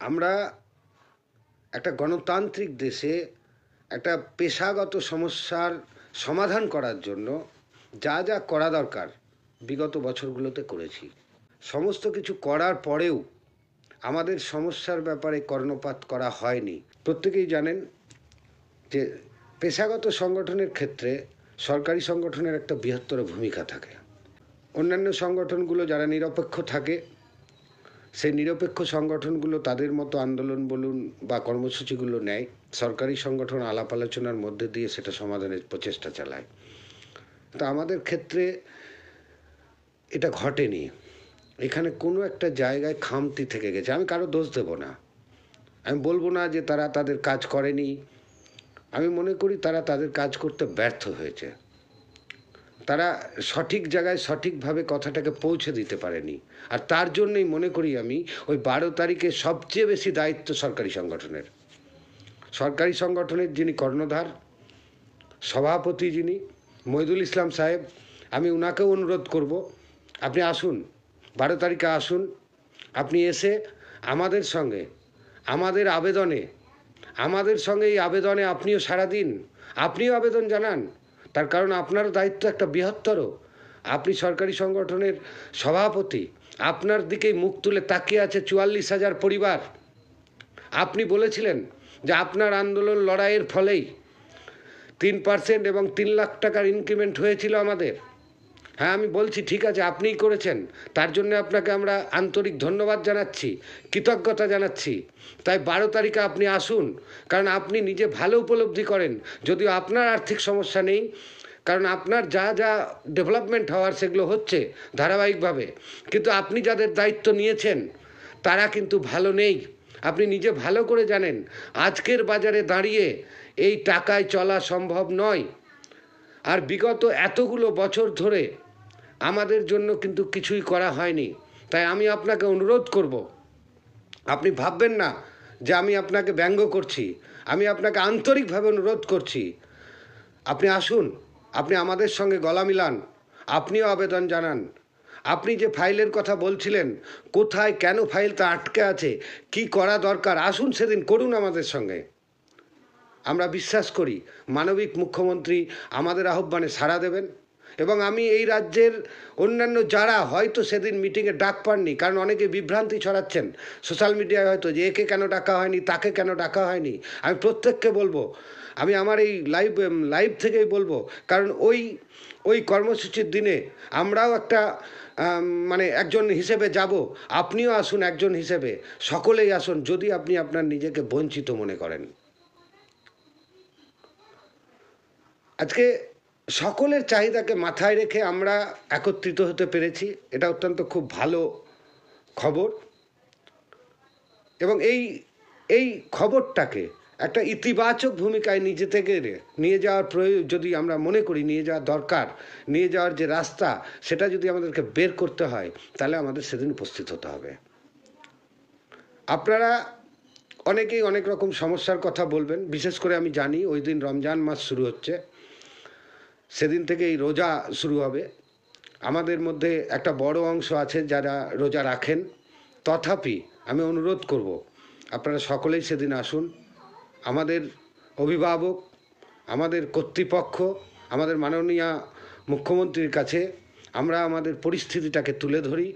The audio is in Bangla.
আমরা একটা গণতান্ত্রিক দেশে একটা পেশাগত সমস্যার সমাধান করার জন্য যা যা করা দরকার বিগত বছরগুলোতে করেছি। সমস্ত কিছু করার পরেও আমাদের সমস্যার ব্যাপারে কর্ণপাত করা হয়নি। প্রত্যেকেই জানেন যে পেশাগত সংগঠনের ক্ষেত্রে সরকারি সংগঠনের একটা বৃহত্তর ভূমিকা থাকে। অন্যান্য সংগঠনগুলো যারা নিরপেক্ষ থাকে, সেই নিরপেক্ষ সংগঠনগুলো তাদের মতো আন্দোলন বলুন বা কর্মসূচিগুলো নেয়, সরকারি সংগঠন আলাপ আলোচনার মধ্যে দিয়ে সেটা সমাধানের প্রচেষ্টা চালায়। তো আমাদের ক্ষেত্রে এটা ঘটেনি। এখানে কোনো একটা জায়গায় খামতি থেকে গেছে। আমি কারো দোষ দেব না, আমি বলবো না যে তারা তাদের কাজ করেনি। আমি মনে করি তারা তাদের কাজ করতে ব্যর্থ হয়েছে। তারা সঠিক জায়গায় সঠিকভাবে কথাটাকে পৌঁছে দিতে পারেনি। আর তার জন্যই মনে করি আমি ওই 12 তারিখে সবচেয়ে বেশি দায়িত্ব সরকারি সংগঠনের। সরকারি সংগঠনের যিনি কর্ণধার, সভাপতি যিনি মহিদুল ইসলাম সাহেব, আমি ওনাকেও অনুরোধ করব, আপনি আসুন, 12 তারিখে আসুন। আপনি এসে আমাদের সঙ্গে আমাদের আবেদনে আমাদের সঙ্গে এই আবেদনে আপনিও সাড়া দিন, আপনিও আবেদন জানান। তার কারণ আপনারও দায়িত্ব একটা বৃহত্তর। আপনি সরকারি সংগঠনের সভাপতি, আপনার দিকেই মুখ তুলে তাকিয়ে আছে 44,000 পরিবার। আপনি বলেছিলেন যে আপনার আন্দোলন লড়াইয়ের ফলেই 3% এবং 3 লাখ টাকার ইনক্রিমেন্ট হয়েছিল আমাদের। হ্যাঁ, আমি বলছি ঠিক আছে, আপনিই করেছেন, তার জন্য আপনাকে আমরা আন্তরিক ধন্যবাদ জানাচ্ছি, কৃতজ্ঞতা জানাচ্ছি। তাই 12 তারিখে আপনি আসুন, কারণ আপনি নিজে ভালো উপলব্ধি করেন, যদিও আপনার আর্থিক সমস্যা নেই, কারণ আপনার যা যা ডেভেলপমেন্ট হওয়ার সেগুলো হচ্ছে ধারাবাহিকভাবে, কিন্তু আপনি যাদের দায়িত্ব নিয়েছেন তারা কিন্তু ভালো নেই। আপনি নিজে ভালো করে জানেন আজকের বাজারে দাঁড়িয়ে এই টাকায় চলা সম্ভব নয়। আর বিগত এতগুলো বছর ধরে আমাদের জন্য কিন্তু কিছুই করা হয়নি। তাই আমি আপনাকে অনুরোধ করব, আপনি ভাববেন না যে আমি আপনাকে ব্যঙ্গ করছি, আমি আপনাকে আন্তরিকভাবে অনুরোধ করছি, আপনি আসুন, আপনি আমাদের সঙ্গে গলা মিলান, আপনিও আবেদন জানান। আপনি যে ফাইলের কথা বলছিলেন, কোথায় কেন ফাইলটা আটকে আছে, কি করা দরকার, আসুন সেদিন করুন আমাদের সঙ্গে। আমরা বিশ্বাস করি মানবিক মুখ্যমন্ত্রী আমাদের আহ্বানে সাড়া দেবেন। এবং আমি এই রাজ্যের অন্যান্য যারা হয়তো সেদিন মিটিংয়ে ডাক পাননি, কারণ অনেকে বিভ্রান্তি ছড়াচ্ছেন সোশ্যাল মিডিয়ায় হয়তো যে একে কেন ডাকা হয়নি, তাকে কেন ডাকা হয়নি, আমি প্রত্যেককে বলবো, আমি আমার এই লাইভ থেকেই বলবো, কারণ ওই কর্মসূচির দিনে আমরাও একটা মানে একজন হিসেবে যাব, আপনিও আসুন একজন হিসেবে, সকলেই আসুন যদি আপনি আপনার নিজেকে বঞ্চিত মনে করেন। আজকে সকলের চাহিদাকে মাথায় রেখে আমরা একত্রিত হতে পেরেছি, এটা অত্যন্ত খুব ভালো খবর। এবং এই খবরটাকে একটা ইতিবাচক ভূমিকায় নিজে থেকে নিয়ে যাওয়ার প্রয়োজন, যদি আমরা মনে করি নিয়ে যাওয়া দরকার, নিয়ে যাওয়ার যে রাস্তা সেটা যদি আমাদেরকে বের করতে হয়, তাহলে আমাদের সেদিন উপস্থিত হতে হবে। আপনারা অনেকেই অনেক রকম সমস্যার কথা বলবেন, বিশেষ করে আমি জানি ওই দিন রমজান মাস শুরু হচ্ছে, সেদিন থেকে এই রোজা শুরু হবে। আমাদের মধ্যে একটা বড় অংশ আছে যারা রোজা রাখেন, তথাপি আমি অনুরোধ করব আপনারা সকলেই সেদিন আসুন। আমাদের অভিভাবক, আমাদের কর্তৃপক্ষ, আমাদের মাননীয় মুখ্যমন্ত্রীর কাছে আমরা আমাদের পরিস্থিতিটাকে তুলে ধরি।